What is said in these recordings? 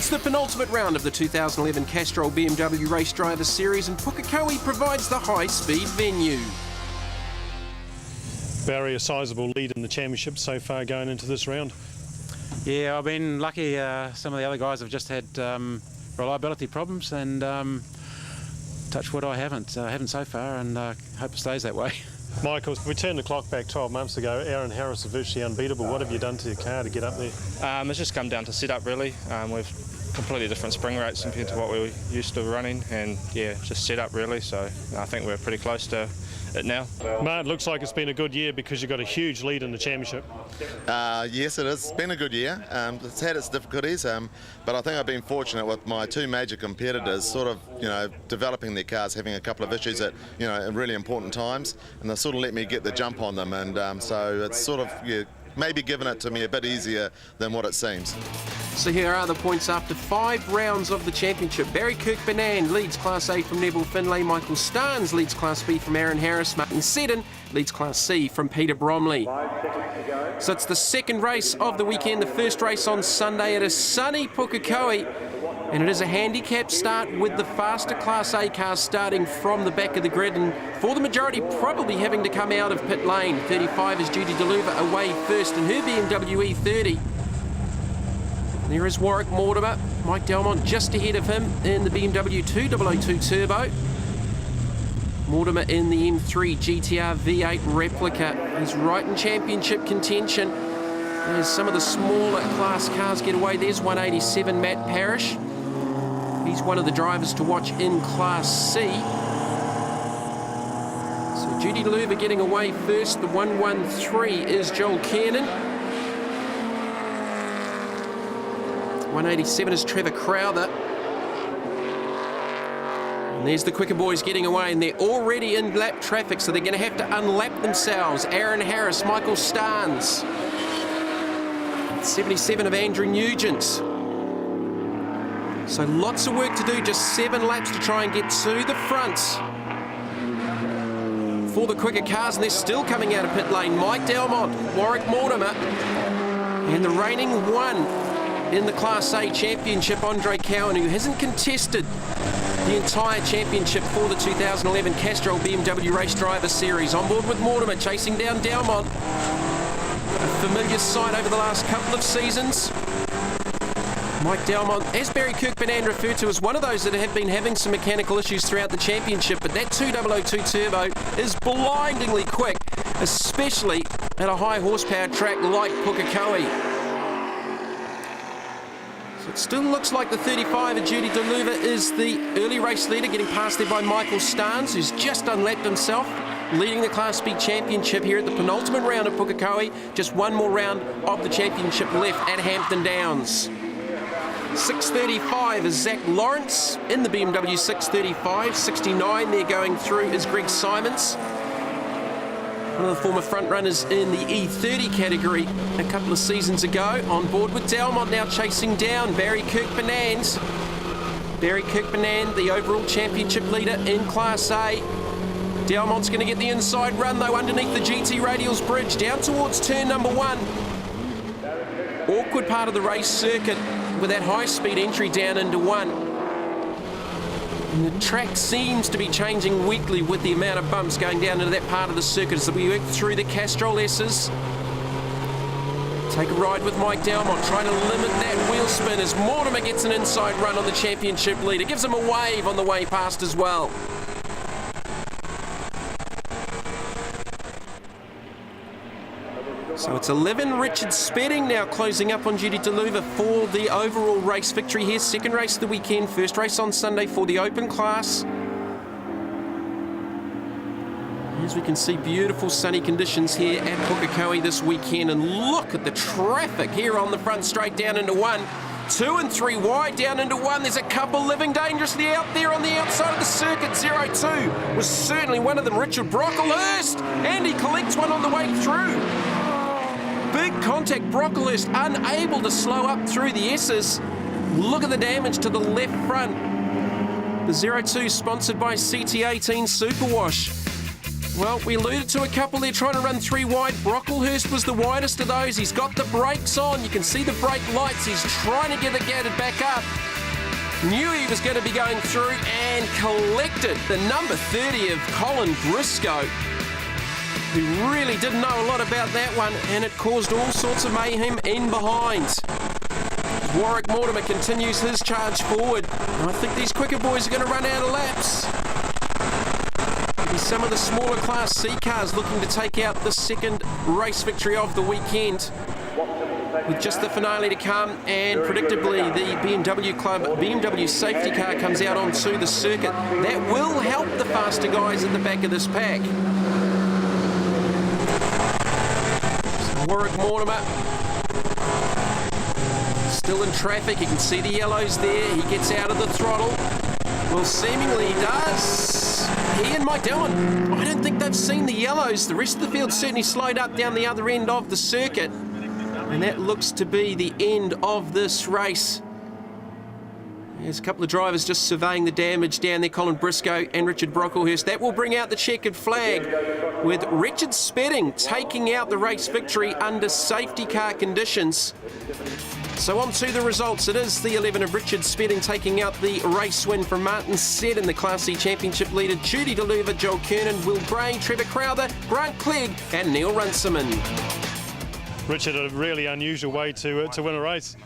It's the penultimate round of the 2011 Castrol BMW Race Driver Series, and Pukekohe provides the high-speed venue. Barry, a sizable lead in the championship so far going into this round. Yeah, I've been lucky. Some of the other guys have just had reliability problems, and touch wood, I haven't so far, and hope it stays that way. Michael, we turned the clock back 12 months ago. Aaron Harris is virtually unbeatable. What have you done to your car to get up there? It's just come down to setup, really. We've completely different spring rates compared to what we were used to running, and yeah, just setup really. So I think we're pretty close to it now. Mark, looks like it's been a good year because you've got a huge lead in the championship. Yes, it is. It's been a good year. It's had its difficulties, but I think I've been fortunate with my two major competitors sort of, developing their cars, having a couple of issues at, in really important times, and they sort of let me get the jump on them, and so it's sort of, maybe given it to me a bit easier than what it seems. So here are the points after 5 rounds of the championship. Barry Kirkpanan leads Class A from Neville Finlay. Michael Starnes leads Class B from Aaron Harris. Martin Seddon leads Class C from Peter Bromley. So it's the second race of the weekend, the first race on Sunday at a sunny Pukekohe. And it is a handicap start with the faster Class A cars starting from the back of the grid, and for the majority probably having to come out of pit lane. 35 is Judy DeLuva away first in her BMW E30. There is Warwick Mortimer, Mike Delmont just ahead of him in the BMW 2002 Turbo. Mortimer in the M3 GTR V8 replica is right in championship contention. As some of the smaller class cars get away, there's 187 Matt Parrish. He's one of the drivers to watch in Class C. So Judy DeLuva getting away first. The 113 is Joel Kiernan. 187 is Trevor Crowther. And there's the quicker boys getting away, and they're already in lap traffic, so they're going to have to unlap themselves. Aaron Harris, Michael Starnes. 77 of Andrew Nugent. So lots of work to do, just 7 laps to try and get to the front for the quicker cars, and they're still coming out of pit lane. Mike Delmont, Warwick Mortimer, and the reigning one in the Class A Championship, Andre Cowan, who hasn't contested the entire championship for the 2011 Castrol BMW Race Driver Series. On board with Mortimer, chasing down Delmont. A familiar sight over the last couple of seasons. Mike Delmont, as Barry Kirkpanan referred to, as one of those that have been having some mechanical issues throughout the championship, but that 2002 Turbo is blindingly quick, especially at a high horsepower track like Pukekohe. So it still looks like the 35 of Judy DeLuva is the early race leader, getting past there by Michael Starnes, who's just unlapped himself, leading the Class B Championship here at the penultimate round of Pukekohe. Just one more round of the championship left at Hampton Downs. 635 is Zach Lawrence in the BMW 635. 69 there going through is Greg Simons, one of the former front runners in the E30 category a couple of seasons ago. On board with Delmont now chasing down Barry Kirkpanan. Barry Kirkpanan, the overall championship leader in Class A. Delmont's going to get the inside run though underneath the GT Radials bridge down towards turn number 1. Awkward part of the race circuit with that high-speed entry down into 1. And the track seems to be changing weekly with the amount of bumps going down into that part of the circuit as we work through the Castrol S's. Take a ride with Mike Delmont, trying to limit that wheel spin as Mortimer gets an inside run on the championship leader. Gives him a wave on the way past as well. So it's 11 Richard Spedding now closing up on Judy DeLuva for the overall race victory here. Second race of the weekend, first race on Sunday for the open class. As we can see, beautiful sunny conditions here at Pukekohe this weekend, and look at the traffic here on the front straight down into 1. 2 and 3 wide down into 1. There's a couple living dangerously out there on the outside of the circuit. 02 was certainly one of them, Richard Brocklehurst, and he collects one on the way through. Big contact, Brocklehurst unable to slow up through the S's. Look at the damage to the left front. The 02 sponsored by CT18 Superwash. Well, we alluded to a couple there trying to run 3 wide. Brocklehurst was the widest of those. He's got the brakes on. You can see the brake lights. He's trying to get it gathered back up. Knew he was going to be going through and collected the number 30 of Colin Briscoe, who really didn't know a lot about that one, and it caused all sorts of mayhem in behind. Warwick Mortimer continues his charge forward. And I think these quicker boys are going to run out of laps. Maybe some of the smaller Class C cars looking to take out the second race victory of the weekend. With just the finale to come, and predictably the BMW safety car comes out onto the circuit. That will help the faster guys at the back of this pack. Warwick Mortimer still in traffic. You can see the yellows there. He gets out of the throttle. Well, seemingly he does. He and Mike Dillon, I don't think they've seen the yellows. The rest of the field certainly slowed up down the other end of the circuit. And that looks to be the end of this race. There's a couple of drivers just surveying the damage down there, Colin Briscoe and Richard Brocklehurst. That will bring out the checkered flag, with Richard Spedding taking out the race victory under safety car conditions. So on to the results. It is the 11 of Richard Spedding taking out the race win from Martin Seddon, the Class C Championship leader, Judy DeLuva, Joel Kernan, Will Gray, Trevor Crowther, Grant Clegg and Neil Runciman. Richard, a really unusual way to win a race.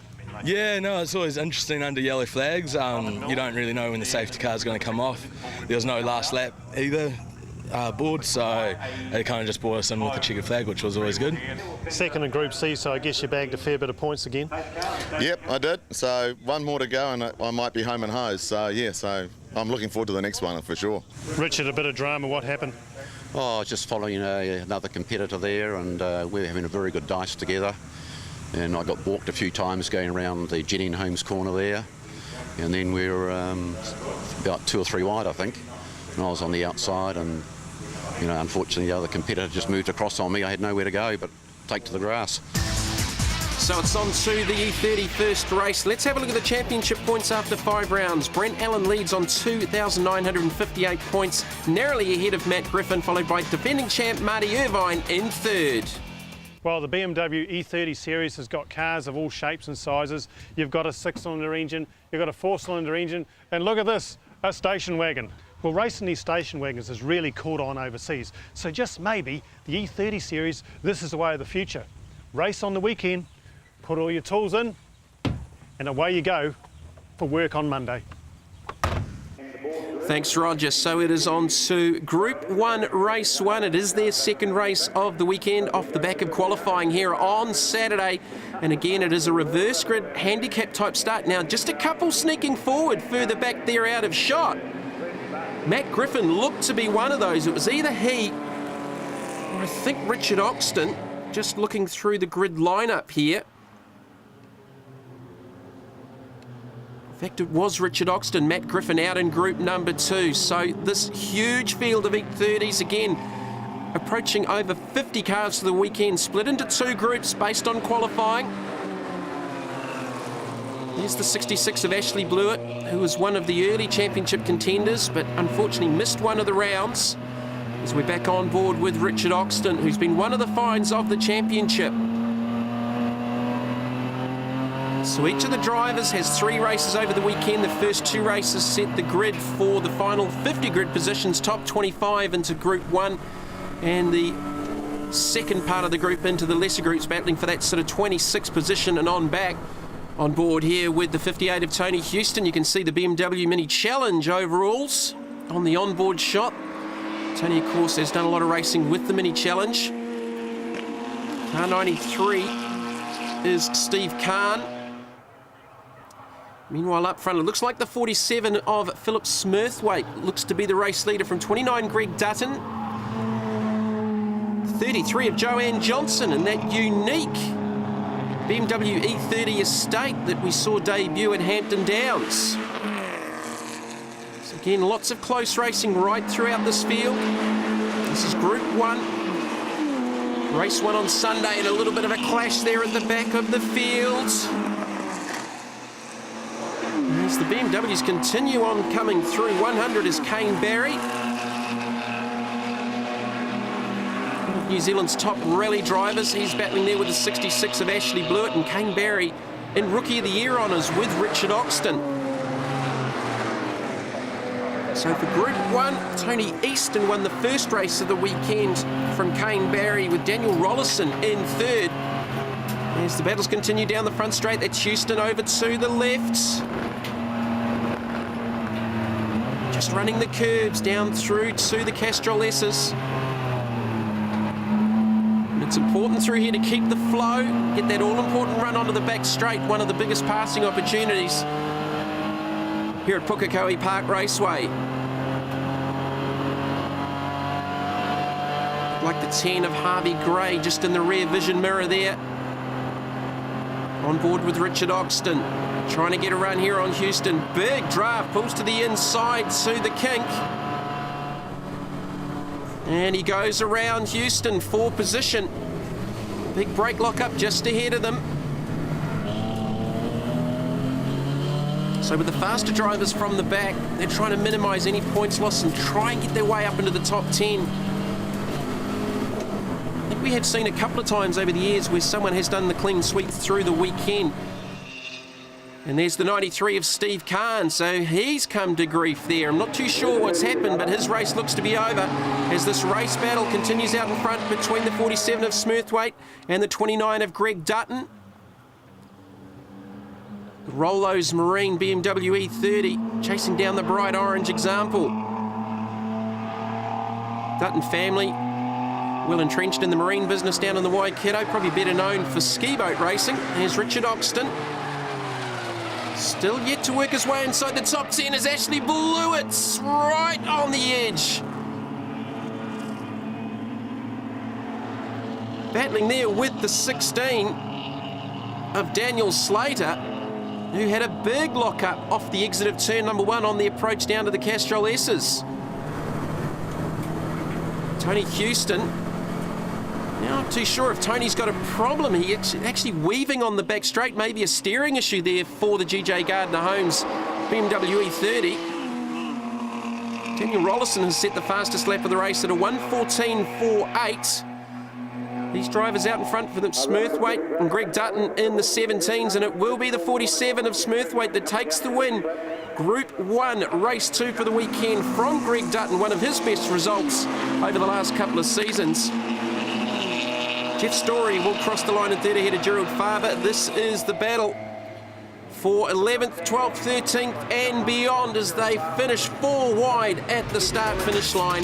Yeah, no, it's always interesting under yellow flags. You don't really know when the safety car is going to come off. There was no last lap either board, so it kind of just brought us in with the checkered flag, which was always good. Second in Group C, so I guess you bagged a fair bit of points again. Yep, I did. So one more to go and I might be home and hosed. So yeah, so I'm looking forward to the next one for sure. Richard, a bit of drama. What happened? Oh, just following another competitor there, and we're having a very good dice together. And I got balked a few times going around the Jennings Holmes corner there, and then we were about 2 or 3 wide, I think. And I was on the outside, and unfortunately the other competitor just moved across on me. I had nowhere to go but take to the grass. So it's on to the E30 first race. Let's have a look at the championship points after 5 rounds. Brent Allen leads on 2,958 points, narrowly ahead of Matt Griffin, followed by defending champ Marty Irvine in third. Well, the BMW E30 series has got cars of all shapes and sizes. You've got a 6-cylinder engine, you've got a 4-cylinder engine, and look at this, a station wagon. Well, racing these station wagons has really caught on overseas. So just maybe the E30 series, this is the way of the future. Race on the weekend, put all your tools in, and away you go for work on Monday. Thanks, Roger. So it is on to Group 1, Race 1. It is their second race of the weekend off the back of qualifying here on Saturday. And again, it is a reverse grid handicap type start. Now, just a couple sneaking forward further back there out of shot. Matt Griffin looked to be one of those. It was either he or I think Richard Oxton, just looking through the grid lineup here. In fact, it was Richard Oxton, Matt Griffin out in group number 2. So this huge field of E30s, again, approaching over 50 cars for the weekend, split into 2 groups based on qualifying. There's the 66 of Ashley Blewett, who was one of the early championship contenders, but unfortunately missed one of the rounds. As we're back on board with Richard Oxton, who's been one of the finds of the championship. So each of the drivers has 3 races over the weekend. The first 2 races set the grid for the final 50 grid positions, top 25 into Group 1, and the second part of the group into the lesser groups, battling for that sort of 26th position and on back. On board here with the 58 of Tony Houston, you can see the BMW Mini Challenge overalls on the onboard shot. Tony, of course, has done a lot of racing with the Mini Challenge. Car 93 is Steve Kahn. Meanwhile, up front, it looks like the 47 of Philip Smurthwaite looks to be the race leader from 29, Greg Dutton. 33 of Joanne Johnson in that unique BMW E30 estate that we saw debut at Hampton Downs. So again, lots of close racing right throughout this field. This is Group 1. Race 1 on Sunday, and a little bit of a clash there at the back of the field. As the BMWs continue on coming through, 100 is Kane Barry. of New Zealand's top rally drivers. He's battling there with the 66 of Ashley Blewett, and Kane Barry in Rookie of the Year honours with Richard Oxton. So for Group 1, Tony Easton won the first race of the weekend from Kane Barry, with Daniel Rollison in third. As the battles continue down the front straight, that's Houston over to the left. Just running the curbs down through to the Castrol S's. And it's important through here to keep the flow, get that all-important run onto the back straight, one of the biggest passing opportunities here at Pukekohe Park Raceway. Like the 10 of Harvey Gray just in the rear vision mirror there. On board with Richard Oxton, trying to get a run here on Houston. Big draft, pulls to the inside to the kink. And he goes around Houston for position. Big brake lock up just ahead of them. So with the faster drivers from the back, they're trying to minimise any points lost and try and get their way up into the top 10. We have seen a couple of times over the years where someone has done the clean sweep through the weekend. And there's the 93 of Steve Kahn, so he's come to grief there. I'm not too sure what's happened, but his race looks to be over as this race battle continues out in front between the 47 of Smurthwaite and the 29 of Greg Dutton. The Rollo's Marine BMW E30 chasing down the bright orange example. Dutton family, well entrenched in the marine business down in the Waikato, probably better known for ski boat racing. Here's Richard Oxton. Still yet to work his way inside the top 10 as Ashley Blewett's right on the edge. Battling there with the 16 of Daniel Slater, who had a big lock-up off the exit of turn number 1 on the approach down to the Castrol S's. Tony Houston. Now, I'm too sure if Tony's got a problem. He's actually weaving on the back straight, maybe a steering issue there for the GJ Gardner Holmes BMW E30. Daniel Rollison has set the fastest lap of the race at a 1:14.48. These drivers out in front for the Smurthwaite and Greg Dutton in the 17s, and it will be the 47 of Smurthwaite that takes the win. Group 1, race 2 for the weekend from Greg Dutton, one of his best results over the last couple of seasons. Jeff Story will cross the line in third ahead of Gerald Farber. This is the battle for 11th, 12th, 13th and beyond as they finish 4 wide at the start-finish line.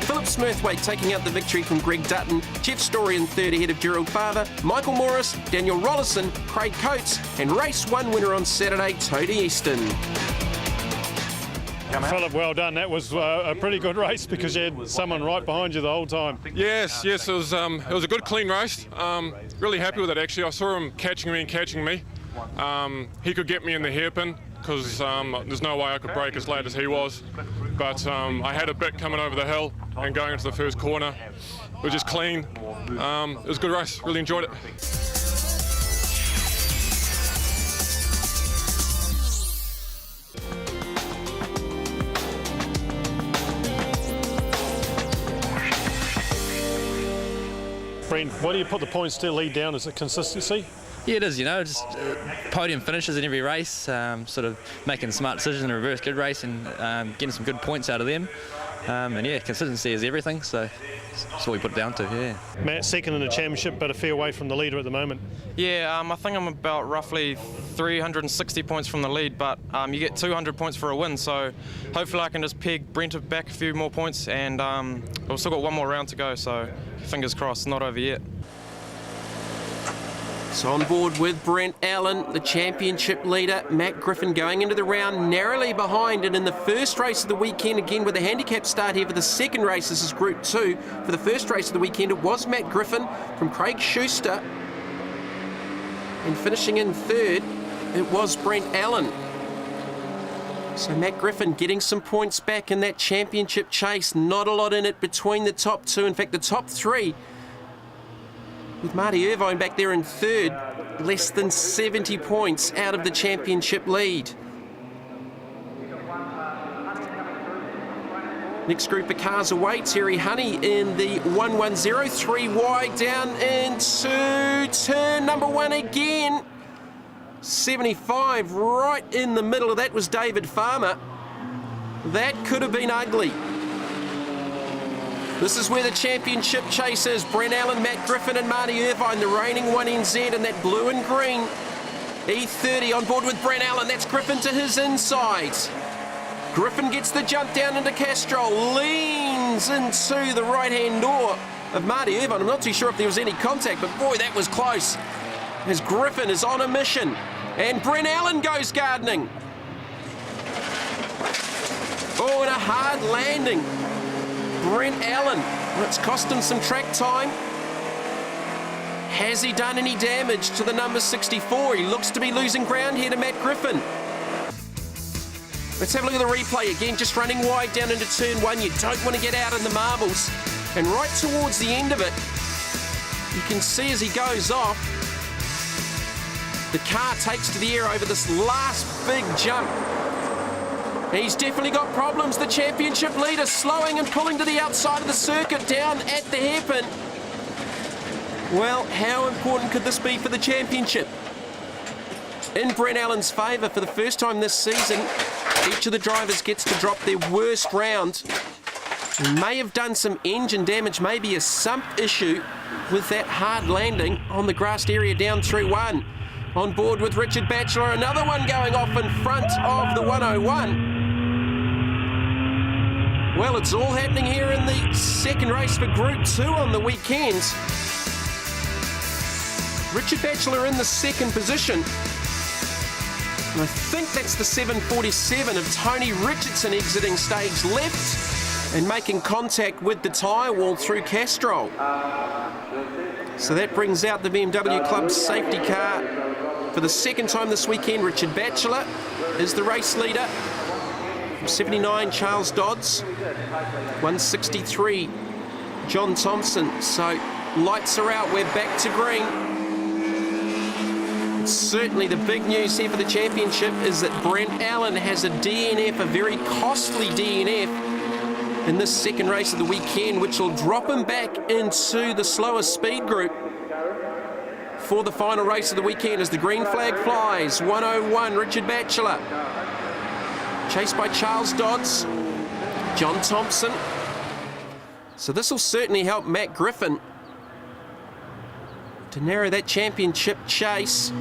Philip Smurthwaite taking out the victory from Greg Dutton. Jeff Story in third ahead of Gerald Farber. Michael Morris, Daniel Rollison, Craig Coates, and race 1 winner on Saturday, Tony Easton. Philip, well done. That was a pretty good race because you had someone right behind you the whole time. Yes, it was a good clean race. Really happy with it actually. I saw him catching me. He could get me in the hairpin because there's no way I could brake as late as he was. But I had a bit coming over the hill and going into the first corner. It was just clean. It was a good race. Really enjoyed it. Brent, why do you put the points to lead down? Is it consistency? Yeah, it is, just podium finishes in every race, sort of making smart decisions in a reverse grid race and getting some good points out of them. And yeah, consistency is everything, so that's what we put it down to, yeah. Matt, second in the championship, but a fair way from the leader at the moment. Yeah, I think I'm about roughly 360 points from the lead, but you get 200 points for a win, so hopefully I can just peg Brent back a few more points, and we've still got one more round to go, so fingers crossed, not over yet. So on board with Brent Allen, the championship leader. Matt Griffin going into the round narrowly behind, and in the first race of the weekend, again with a handicap start here for the second race, this is Group 2. For the first race of the weekend, it was Matt Griffin from Craig Schuster. And finishing in third, it was Brent Allen. So Matt Griffin getting some points back in that championship chase. Not a lot in it between the top 2. In fact, the top 3, with Marty Irvine back there in third, less than 70 points out of the championship lead. Next group of cars away. Terry Honey in the 110, 3 wide down into turn number 1 again. 75 right in the middle of that was David Farmer. That could have been ugly. This is where the championship chase is. Brent Allen, Matt Griffin and Marty Irvine, the reigning 1NZ in that blue and green. E30 on board with Brent Allen. That's Griffin to his inside. Griffin gets the jump down into Castrol, leans into the right-hand door of Marty Irvine. I'm not too sure if there was any contact, but boy, that was close. As Griffin is on a mission, and Brent Allen goes gardening. Oh, and a hard landing. Brent Allen, well, it's cost him some track time. Has he done any damage to the number 64? He looks to be losing ground here to Matt Griffin. Let's have a look at the replay again, just running wide down into turn 1. You don't want to get out in the marbles. And right towards the end of it, you can see as he goes off, the car takes to the air over this last big jump. He's definitely got problems, the championship leader, slowing and pulling to the outside of the circuit down at the hairpin. Well, how important could this be for the championship? In Brent Allen's favour for the first time this season, each of the drivers gets to drop their worst round. He may have done some engine damage, maybe a sump issue with that hard landing on the grassed area down through 1. On board with Richard Batchelor, another one going off in front of the 101. Well, it's all happening here in the second race for Group 2 on the weekend. Richard Batchelor in the second position. And I think that's the 747 of Tony Richardson exiting stage left and making contact with the tyre wall through Castrol. So that brings out the BMW Club safety car for the second time this weekend. Richard Batchelor is the race leader. From 79, Charles Dodds. 163, John Thompson. So lights are out, we're back to green. Certainly the big news here for the championship is that Brent Allen has a DNF, a very costly DNF in this second race of the weekend, which will drop him back into the slower speed group for the final race of the weekend as the green flag flies. 101, Richard Batchelor, chased by Charles Dodds, John Thompson. So this will certainly help Matt Griffin to narrow that championship chase.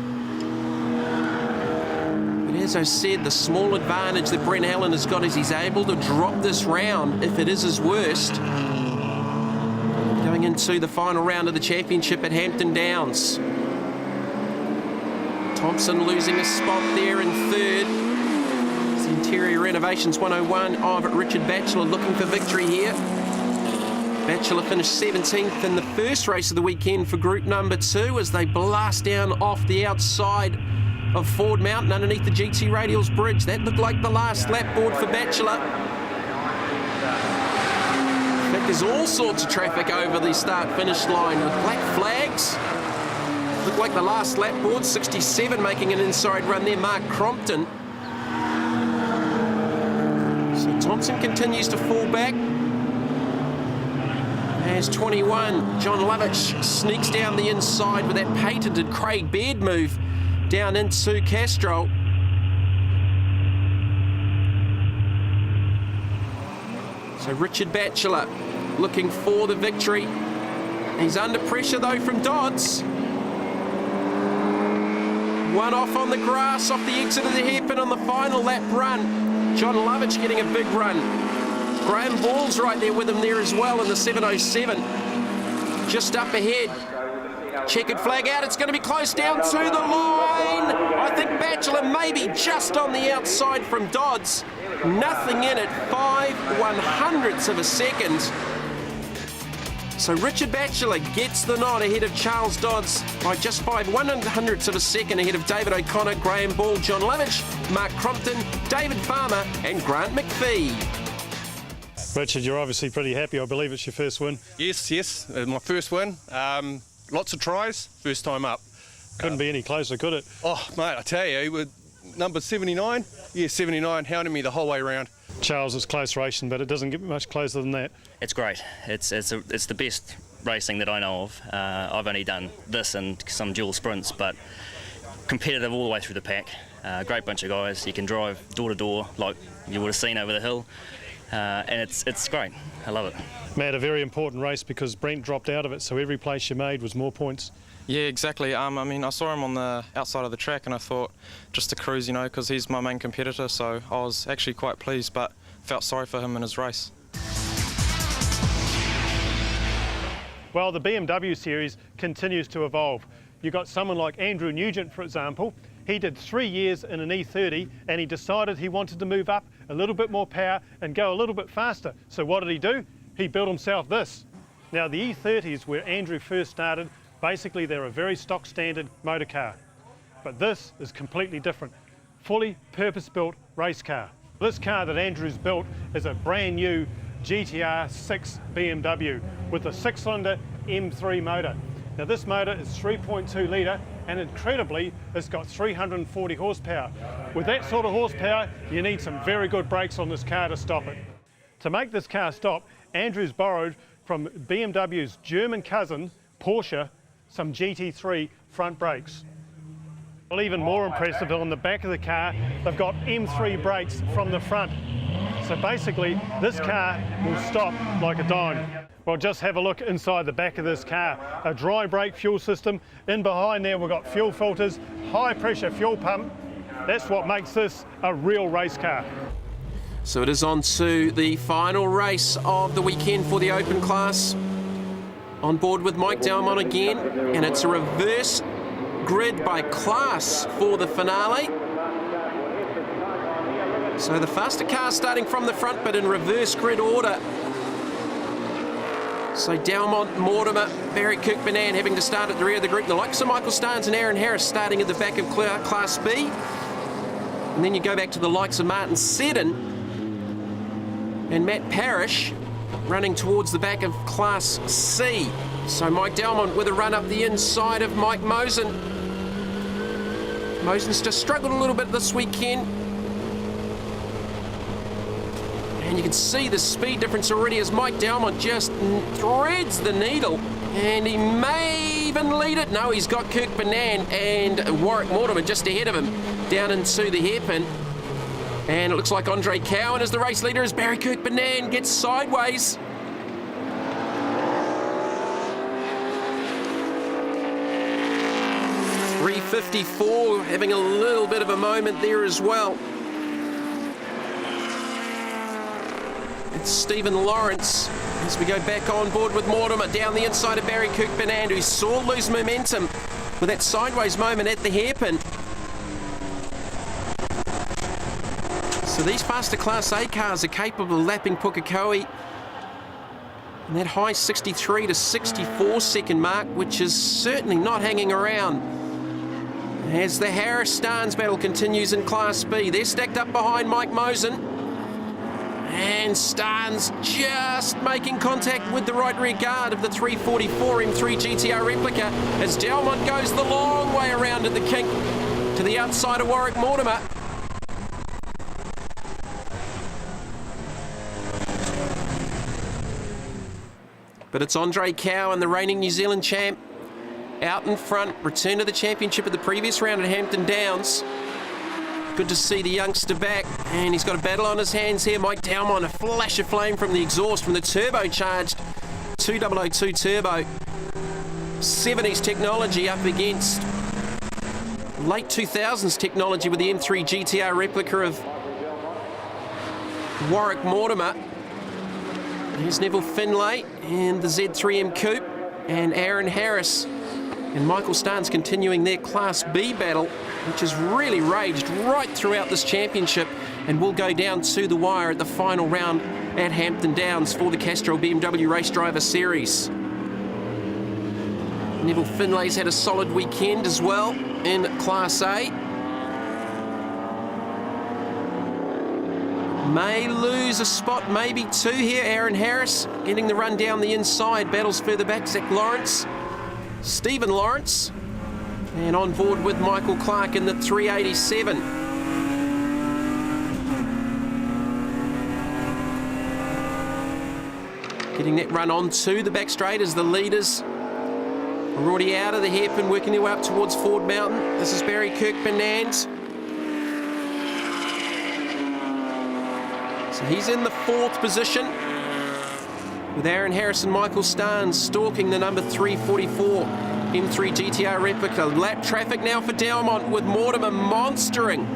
But as I said, the small advantage that Brent Allen has got is he's able to drop this round if it is his worst. Going into the final round of the championship at Hampton Downs. Thompson losing a spot there in third. It's the Interior Renovations 101 of Richard Batchelor looking for victory here. Batchelor finished 17th in the first race of the weekend for group number 2 as they blast down off the outside of Ford Mountain underneath the GT Radials Bridge. That looked like the last lap board for Batchelor. In fact, there's all sorts of traffic over the start-finish line with black flags. Looked like the last lap board, 67 making an inside run there, Mark Crompton. So Thompson continues to fall back. As 21, John Lovitch sneaks down the inside with that patented Craig Baird move down into Castrol. So Richard Batchelor looking for the victory. He's under pressure though from Dodds. One off on the grass off the exit of the hairpin on the final lap run. John Lovitch getting a big run. Graham Ball's right there with him there as well in the 707. Just up ahead. Checkered flag out. It's going to be close down to the line. I think Batchelor maybe just on the outside from Dodds. Nothing in it. 5/100ths of a second. So Richard Batchelor gets the nod ahead of Charles Dodds by just 5/100ths of a second ahead of David O'Connor, Graham Ball, John Lovitch, Mark Crompton, David Farmer and Grant McPhee. Richard, you're obviously pretty happy. I believe it's your first win. Yes, my first win. Lots of tries, first time up. Couldn't be any closer, could it? Oh, mate, I tell you, with number 79, 79 hounding me the whole way around. Charles, it's close racing, but it doesn't get much closer than that. It's great. It's the best racing that I know of. I've only done this and some dual sprints, but competitive all the way through the pack. Great bunch of guys. You can drive door to door like you would have seen over the hill, and it's great. I love it. Matt, a very important race because Brent dropped out of it, so every place you made was more points. Yeah, exactly. I mean, I saw him on the outside of the track and I thought just to cruise, you know, because he's my main competitor, so I was actually quite pleased, but felt sorry for him in his race. Well, the BMW series continues to evolve. You've got someone like Andrew Nugent, for example. He did 3 years in an E30 and he decided he wanted to move up a little bit more power and go a little bit faster. So what did he do? He built himself this. Now, the E30s, where Andrew first started, basically they're a very stock standard motor car. But this is completely different. Fully purpose-built race car. This car that Andrew's built is a brand new GTR 6 BMW with a 6-cylinder M3 motor. Now this motor is 3.2 litre and incredibly it's got 340 horsepower. With that sort of horsepower you need some very good brakes on this car to stop it. To make this car stop, Andrew's borrowed from BMW's German cousin Porsche some GT3 front brakes. Well, even more impressive, on the back of the car they've got M3 brakes from the front. So basically this car will stop like a dime. Well, just have a look inside the back of this car. A dry brake fuel system. In behind there we've got fuel filters, high pressure fuel pump. That's what makes this a real race car. So it is on to the final race of the weekend for the open class. On board with Mike Dalmont again, and it's a reverse grid by class for the finale. So the faster car starting from the front, but in reverse grid order. So Dalmont, Mortimer, Barry Kirkbanan having to start at the rear of the group. The likes of Michael Starnes and Aaron Harris starting at the back of Class B. And then you go back to the likes of Martin Seddon and Matt Parrish running towards the back of Class C. So Mike Dalmont with a run up the inside of Mike Mosen. Mosen's just struggled a little bit this weekend. And you can see the speed difference already as Mike Dalmont just threads the needle. And he may even lead it. No, he's got Kirkbanan and Warwick Mortimer just ahead of him down into the hairpin. And it looks like Andre Cowan is the race leader as Barry Kirkbanan gets sideways. .354 having a little bit of a moment there as well. It's Stephen Lawrence as we go back on board with Mortimer down the inside of Barry Kirkbanan, who saw lose momentum with that sideways moment at the hairpin. So these faster Class A cars are capable of lapping Pukekohe in that high 63 to 64 second mark, which is certainly not hanging around. As the Harris-Starnes battle continues in Class B, they're stacked up behind Mike Mosen. And Starnes just making contact with the right rear guard of the 344 M3 GTR replica as Dalmont goes the long way around at the kink to the outside of Warwick Mortimer. But it's Andre Cowan, the reigning New Zealand champ, out in front, return to the championship of the previous round at Hampton Downs. Good to see the youngster back, and he's got a battle on his hands here. Mike Dalmont, a flash of flame from the exhaust from the turbocharged 2002 turbo. 70s technology up against late 2000s technology with the M3 GTR replica of Warwick Mortimer. Here's Neville Finlay and the Z3M Coupe, and Aaron Harris and Michael Starnes continuing their Class B battle, which has really raged right throughout this championship and will go down to the wire at the final round at Hampton Downs for the Castrol BMW Race Driver Series. Neville Finlay's had a solid weekend as well in Class A. May lose a spot, maybe two here. Aaron Harris getting the run down the inside, battles further back. Zach Lawrence, Stephen Lawrence, and on board with Michael Clark in the 387. Getting that run onto the back straight as the leaders are already out of the hairpin, working their way up towards Ford Mountain. This is Barry Kirkbernand. So he's in the 4th position, with Aaron Harris and Michael Starnes stalking the number 344 M3 GTR replica. Lap traffic now for Delmont, with Mortimer monstering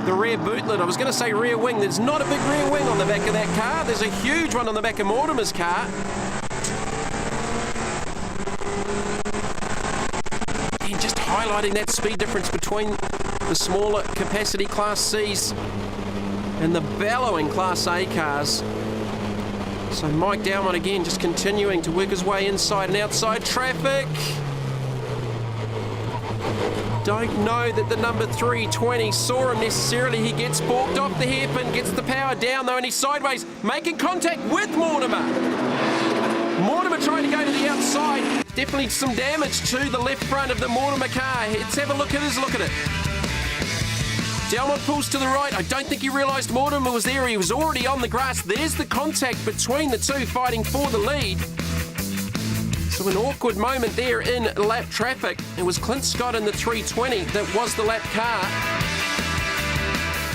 the rear bootlet. I was going to say rear wing. There's not a big rear wing on the back of that car. There's a huge one on the back of Mortimer's car. And just highlighting that speed difference between the smaller capacity Class Cs and the bellowing Class A cars. So Mike Delmont again just continuing to work his way inside and outside traffic. Don't know that the number 320 saw him necessarily. He gets balked off the hairpin, gets the power down though, and he's sideways, making contact with Mortimer. Mortimer trying to go to the outside. Definitely some damage to the left front of the Mortimer car. Let's have a look at his look at it. Delmont pulls to the right. I don't think he realised Mortimer was there. He was already on the grass. There's the contact between the two fighting for the lead. So an awkward moment there in lap traffic. It was Clint Scott in the 320 that was the lap car.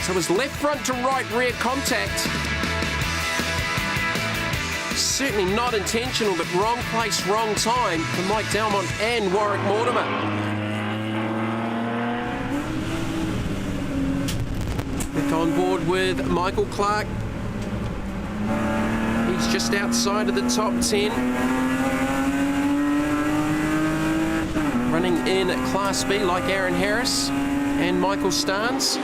So it was left front to right rear contact. Certainly not intentional, but wrong place, wrong time for Mike Delmont and Warwick Mortimer. Back on board with Michael Clark. He's just outside of the top 10. Running in Class B like Aaron Harris and Michael Starnes.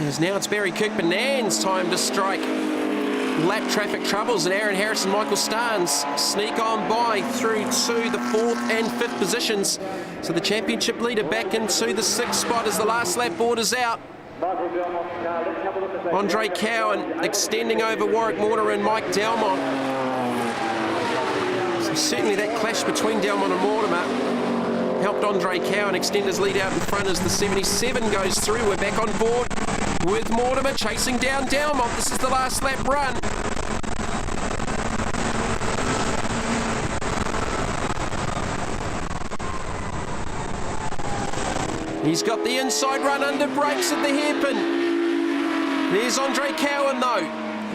As now it's Barry Kirkbernand's time to strike lap traffic troubles, and Aaron Harris and Michael Starnes sneak on by through to the 4th and 5th positions. So the championship leader back into the 6th spot as the last lap borders out. Andre Cowan extending over Warwick Mortimer and Mike Delmont. So certainly that clash between Delmont and Mortimer helped Andre Cowan extend his lead out in front as the 77 goes through. We're back on board with Mortimer chasing down Delmont. This is the last lap run. He's got the inside run under brakes at the hairpin. There's Andre Cowan though,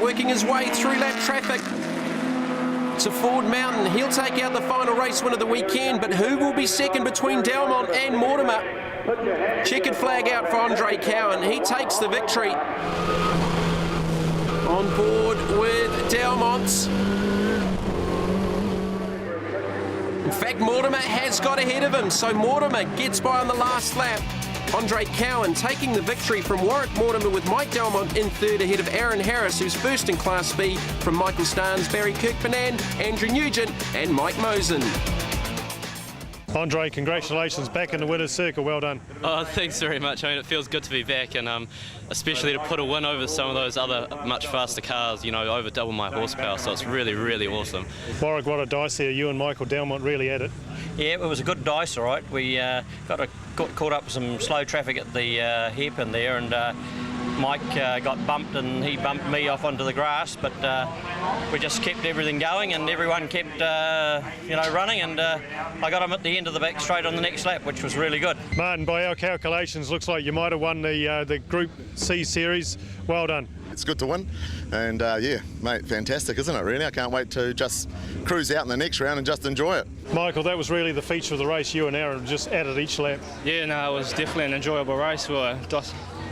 working his way through lap traffic to Ford Mountain. He'll take out the final race win of the weekend, but who will be second between Delmont and Mortimer? Checkered flag out for Andre Cowan. He takes the victory. On board with Delmont. In fact, Mortimer has got ahead of him, so Mortimer gets by on the last lap. Andre Cowan taking the victory from Warwick Mortimer, with Mike Delmont in 3rd ahead of Aaron Harris, who's 1st in Class B, from Michael Starnes, Barry Kirkbernand, Andrew Nugent and Mike Mosen. Andre, congratulations, back in the winner's circle, well done. Oh, thanks very much. I mean, it feels good to be back, and especially to put a win over some of those other much faster cars, you know, over double my horsepower, so it's really, really awesome. Warwick, what a dice there. You and Michael Delmont really at it. Yeah, it was a good dice, all right. We got caught up with some slow traffic at the hairpin there, and Mike got bumped and he bumped me off onto the grass, but we just kept everything going and everyone kept running, and I got him at the end of the back straight on the next lap, which was really good. Martin, by our calculations, looks like you might have won the Group C series. Well done. It's good to win, and yeah, mate, fantastic, isn't it, really? I can't wait to just cruise out in the next round and just enjoy it. Michael, that was really the feature of the race. You and Aaron just added each lap. Yeah, no, it was definitely an enjoyable race. We were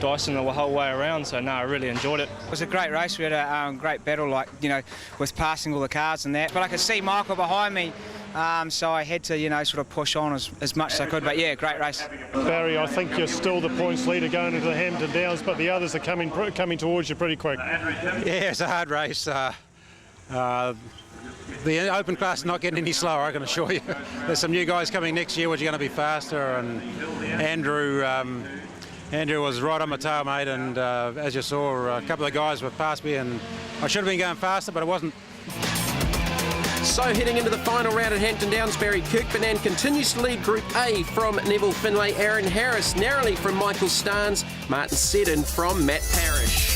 dicing the whole way around, so no, I really enjoyed it. It was a great race. We had a great battle, like, you know, with passing all the cars and that. But I could see Michael behind me, so I had to, you know, sort of push on as much as I could. But yeah, great race. Barry, I think you're still the points leader going into the Hampton Downs, but the others are coming towards you pretty quick. Yeah, it's a hard race. The open class is not getting any slower, I can assure you. There's some new guys coming next year which are going to be faster, and Andrew was right on my tail, mate, and as you saw, a couple of guys were past me, and I should have been going faster, but I wasn't. So heading into the final round at Hampton Downs, Barry Kirkbernand continues to lead Group A from Neville Finlay, Aaron Harris narrowly from Michael Starnes, Martin Seddon from Matt Parrish.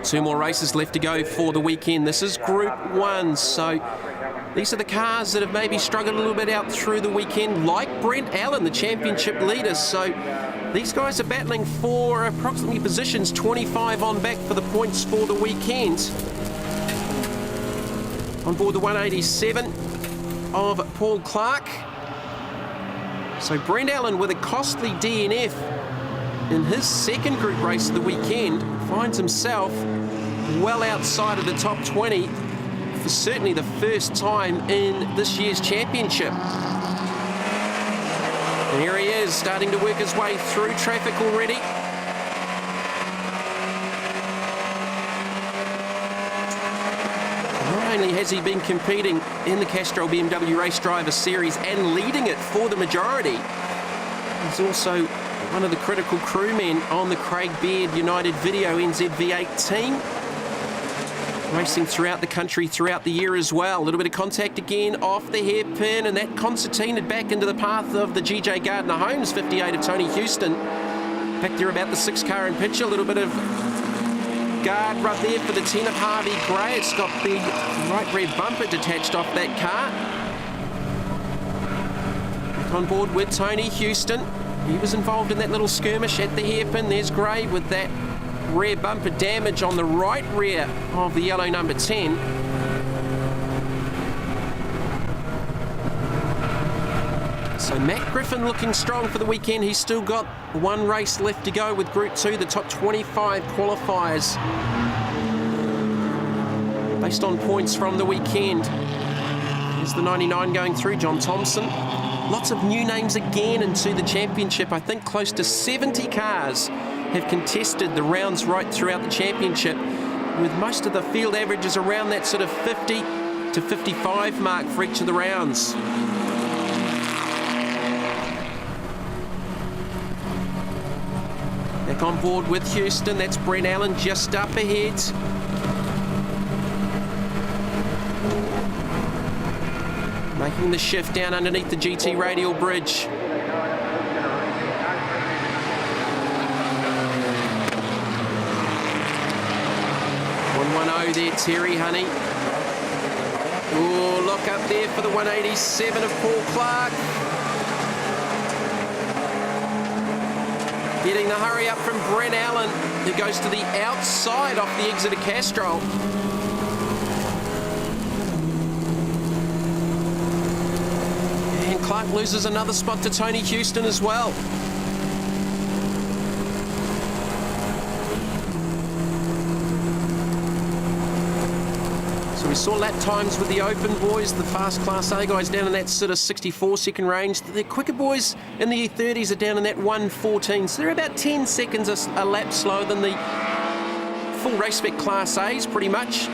2 more races left to go for the weekend. This is Group 1, so these are the cars that have maybe struggled a little bit out through the weekend, like Brent Allen, the championship leader. So these guys are battling for approximately positions 25 on back for the points for the weekend. On board the 187 of Paul Clark. So Brent Allen with a costly DNF in his second group race of the weekend finds himself well outside of the top 20 for certainly the first time in this year's championship. And here he is, starting to work his way through traffic already. Not only has he been competing in the Castrol BMW Race Driver Series and leading it for the majority, he's also one of the critical crewmen on the Craig Baird United Video NZ V8 team. Racing throughout the country throughout the year as well. A little bit of contact again off the hairpin, and that concertinaed back into the path of the GJ Gardner Holmes 58 of Tony Houston. Back there about the 6 car in picture. A little bit of guard rub there for the 10 of Harvey Gray. It's got the right rear bumper detached off that car. Back on board with Tony Houston. He was involved in that little skirmish at the hairpin. There's Gray with that rear bumper damage on the right rear of the yellow number 10. So Matt Griffin looking strong for the weekend. He's still got 1 race left to go with Group 2, the top 25 qualifiers based on points from the weekend. Here's the 99 going through, John Thompson. Lots of new names again into the championship. I think close to 70 cars have contested the rounds right throughout the championship, with most of the field averages around that sort of 50 to 55 mark for each of the rounds. Back on board with Houston, that's Brent Allen just up ahead. Making the shift down underneath the GT radial bridge. 110 there, Terry Honey. Oh, look up there for the 187 of Paul Clark. Getting the hurry up from Brent Allen, who goes to the outside off the exit of Castrol. And Clark loses another spot to Tony Houston as well. So we saw lap times with the open boys, the fast Class A guys down in that sort of 64-second range. The quicker boys in the E30s are down in that 1:14, so they're about 10 seconds a lap slower than the full race spec Class A's pretty much.